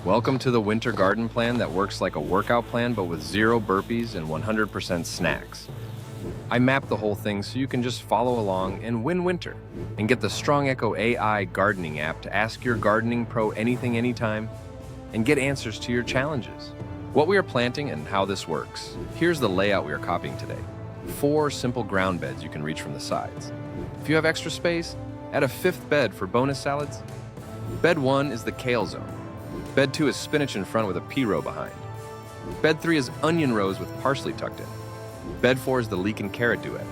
Welcome to the winter garden plan that works like a workout plan but with zero burpees and 100% snacks. I mapped the whole thing so you can just follow along and win winter and get the Strong Echo AI gardening app to ask your gardening pro anything anytime and get answers to your challenges. What we are planting and how this works. Here's the layout we are copying today. 4 simple ground beds you can reach from the sides. If you have extra space, add a 5th bed for bonus salads. Bed 1 is the Kale Zone. Bed 2 is spinach in front with a pea row behind. Bed 3 is onion rows with parsley tucked in. Bed 4 is the Leek and Carrot duet.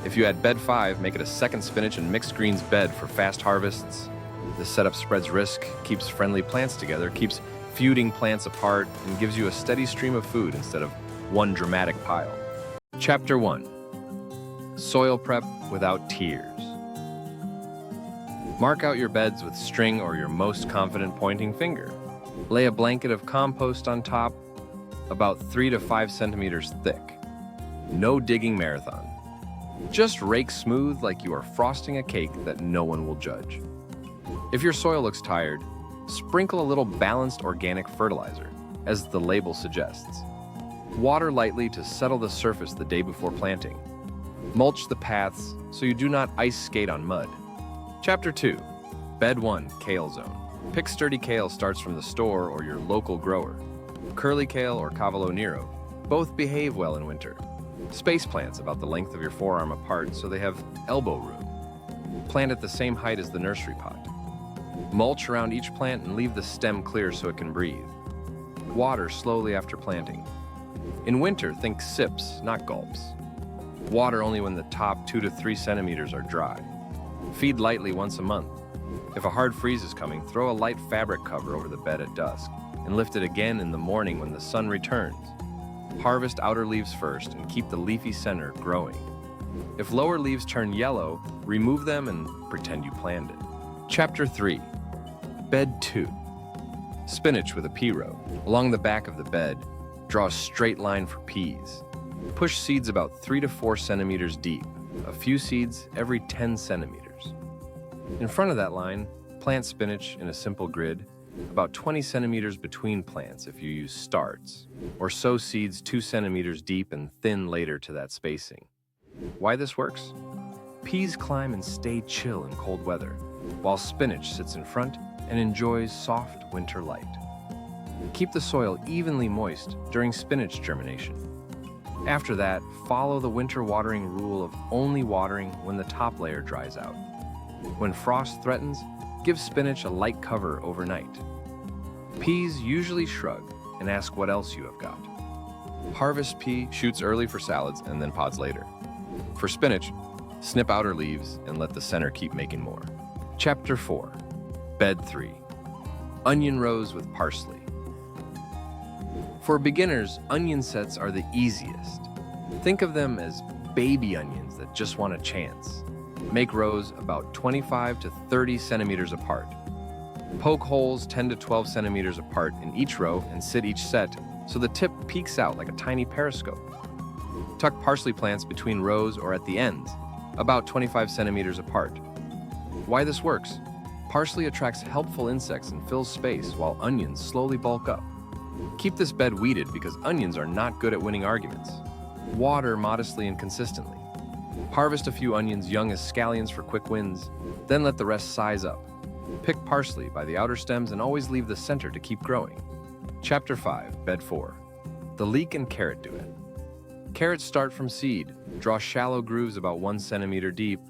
If you add bed 5, make it a second spinach and mixed greens bed for fast harvests. This setup spreads risk, keeps friendly plants together, keeps feuding plants apart, and gives you a steady stream of food instead of one dramatic pile. Chapter 1. Soil prep without tears. Mark out your beds with string or your most confident pointing finger. Lay a blanket of compost on top, about 3 to 5 centimeters thick. No digging marathon. Just rake smooth like you are frosting a cake that no one will judge. If your soil looks tired, sprinkle a little balanced organic fertilizer, as the label suggests. Water lightly to settle the surface the day before planting. Mulch the paths so you do not ice skate on mud. Chapter 2. Bed 1, Kale Zone. Pick sturdy kale starts from the store or your local grower. Curly kale or Cavolo Nero. Both behave well in winter. Space plants about the length of your forearm apart so they have elbow room. Plant at the same height as the nursery pot. Mulch around each plant and leave the stem clear so it can breathe. Water slowly after planting. In winter, think sips, not gulps. Water only when the top 2 to 3 centimeters are dry. Feed lightly once a month. If a hard freeze is coming, throw a light fabric cover over the bed at dusk and lift it again in the morning when the sun returns. Harvest outer leaves first and keep the leafy center growing. If lower leaves turn yellow, remove them and pretend you planned it. Chapter 3. Bed 2. Spinach with a pea row. Along the back of the bed, draw a straight line for peas. Push seeds about 3 to 4 centimeters deep, a few seeds every 10 centimeters. In front of that line, plant spinach in a simple grid, about 20 centimeters between plants if you use starts, or sow seeds 2 centimeters deep and thin later to that spacing. Why this works? Peas climb and stay chill in cold weather, while spinach sits in front and enjoys soft winter light. Keep the soil evenly moist during spinach germination. After that, follow the winter watering rule of only watering when the top layer dries out. When frost threatens, give spinach a light cover overnight. Peas usually shrug and ask what else you have got. Harvest pea shoots early for salads and then pods later. For spinach, snip outer leaves and let the center keep making more. Chapter 4. Bed 3. Onion rows with parsley. For beginners, onion sets are the easiest. Think of them as baby onions that just want a chance. Make rows about 25 to 30 centimeters apart. Poke holes 10 to 12 centimeters apart in each row and sit each set so the tip peeks out like a tiny periscope. Tuck parsley plants between rows or at the ends, about 25 centimeters apart. Why this works? Parsley attracts helpful insects and fills space while onions slowly bulk up. Keep this bed weeded because onions are not good at winning arguments. Water modestly and consistently. Harvest a few onions young as scallions for quick wins, then let the rest size up. Pick parsley by the outer stems and always leave the center to keep growing. Chapter 5, Bed 4. The Leek and Carrot duet. Carrots start from seed. Draw shallow grooves about 1 centimeter deep.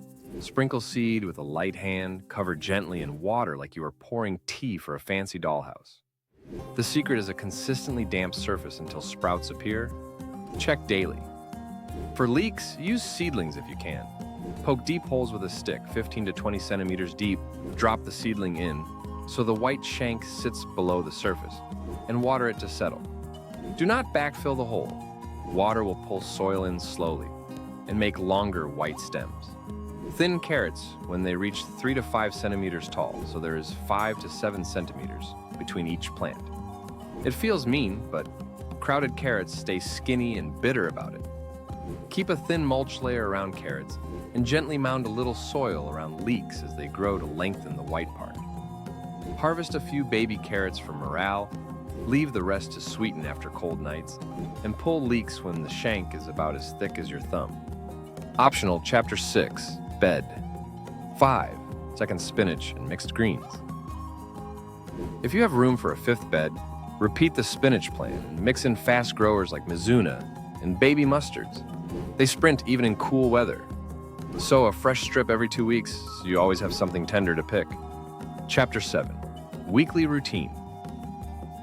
Sprinkle seed with a light hand, cover gently in water like you are pouring tea for a fancy dollhouse. The secret is a consistently damp surface until sprouts appear. Check daily. For leeks, use seedlings if you can. Poke deep holes with a stick, 15 to 20 centimeters deep. Drop the seedling in, so the white shank sits below the surface, and water it to settle. Do not backfill the hole. Water will pull soil in slowly and make longer white stems. Thin carrots when they reach 3 to 5 centimeters tall, so there is 5 to 7 centimeters between each plant. It feels mean, but crowded carrots stay skinny and bitter about it. Keep a thin mulch layer around carrots and gently mound a little soil around leeks as they grow to lengthen the white part. Harvest a few baby carrots for morale, leave the rest to sweeten after cold nights, and pull leeks when the shank is about as thick as your thumb. Optional Chapter 6, Bed. 5. Second spinach and mixed greens. If you have room for a fifth bed, repeat the spinach plan and mix in fast growers like Mizuna and baby mustards. They sprint even in cool weather. Sow a fresh strip every 2 weeks so you always have something tender to pick. Chapter 7. Weekly routine.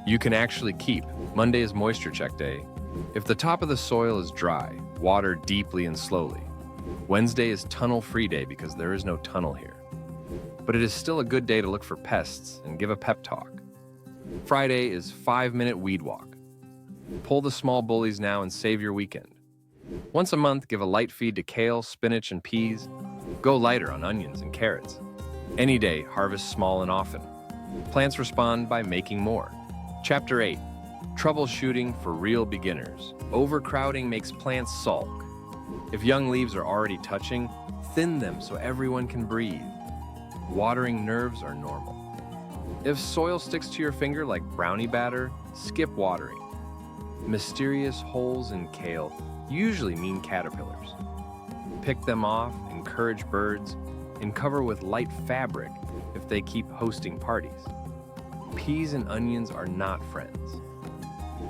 You can actually keep. Monday is moisture check day. If the top of the soil is dry, water deeply and slowly. Wednesday is tunnel-free day because there is no tunnel here. But it is still a good day to look for pests and give a pep talk. Friday is 5-minute weed walk. Pull the small bullies now and save your weekend. Once a month, give a light feed to kale, spinach, and peas. Go lighter on onions and carrots. Any day, harvest small and often. Plants respond by making more. Chapter 8. Troubleshooting for real beginners. Overcrowding makes plants sulk. If young leaves are already touching, thin them so everyone can breathe. Watering nerves are normal. If soil sticks to your finger like brownie batter, skip watering. Mysterious holes in kale usually mean caterpillars. Pick them off, encourage birds, and cover with light fabric if they keep hosting parties. Peas and onions are not friends.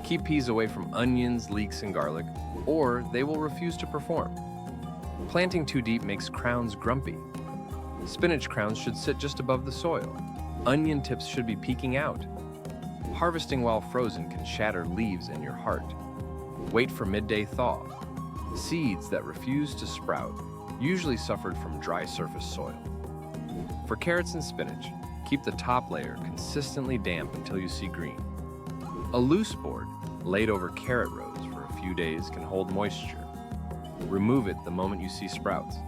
Keep peas away from onions, leeks, and garlic, or they will refuse to perform. Planting too deep makes crowns grumpy. Spinach crowns should sit just above the soil. Onion tips should be peeking out. Harvesting while frozen can shatter leaves in your heart. Wait for midday thaw. Seeds that refuse to sprout usually suffered from dry surface soil. For carrots and spinach, keep the top layer consistently damp until you see green. A loose board laid over carrot rows for a few days can hold moisture. Remove it the moment you see sprouts.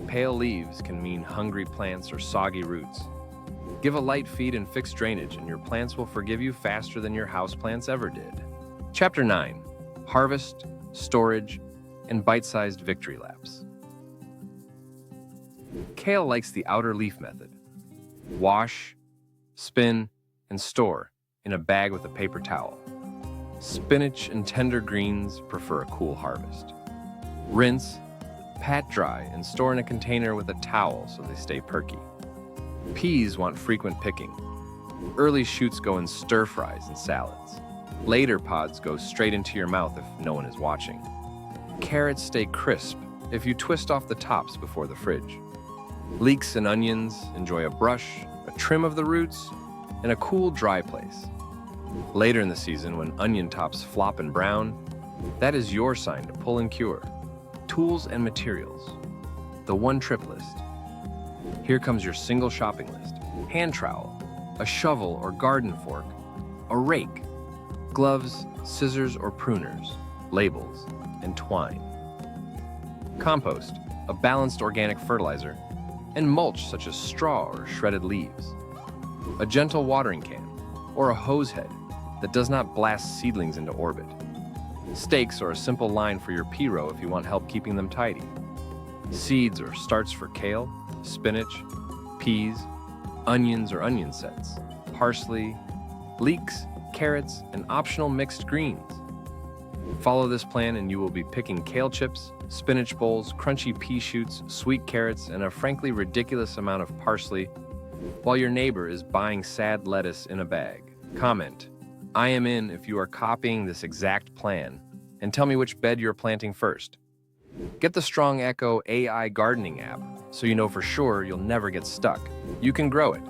Pale leaves can mean hungry plants or soggy roots. Give a light feed and fix drainage, and your plants will forgive you faster than your houseplants ever did. Chapter 9. Harvest, storage, and bite-sized victory laps. Kale likes the outer leaf method. Wash, spin, and store in a bag with a paper towel. Spinach and tender greens prefer a cool harvest. Rinse, pat dry, and store in a container with a towel so they stay perky. Peas want frequent picking. Early shoots go in stir-fries and salads. Later pods go straight into your mouth if no one is watching. Carrots stay crisp if you twist off the tops before the fridge. Leeks and onions enjoy a brush, a trim of the roots, and a cool, dry place. Later in the season, when onion tops flop and brown, that is your sign to pull and cure. Tools and materials. The one-trip list. Here comes your single shopping list. Hand trowel, a shovel or garden fork, a rake, gloves, scissors or pruners, labels, and twine. Compost, a balanced organic fertilizer, and mulch such as straw or shredded leaves. A gentle watering can, or a hose head that does not blast seedlings into orbit. Stakes or a simple line for your pea row if you want help keeping them tidy. Seeds or starts for kale, spinach, peas, onions or onion sets, parsley, leeks, carrots, and optional mixed greens. Follow this plan and you will be picking kale chips, spinach bowls, crunchy pea shoots, sweet carrots, and a frankly ridiculous amount of parsley, while your neighbor is buying sad lettuce in a bag. Comment, I am in if you are copying this exact plan, and tell me which bed you're planting first. Get the Strong Echo AI gardening app so you know for sure you'll never get stuck. You can grow it.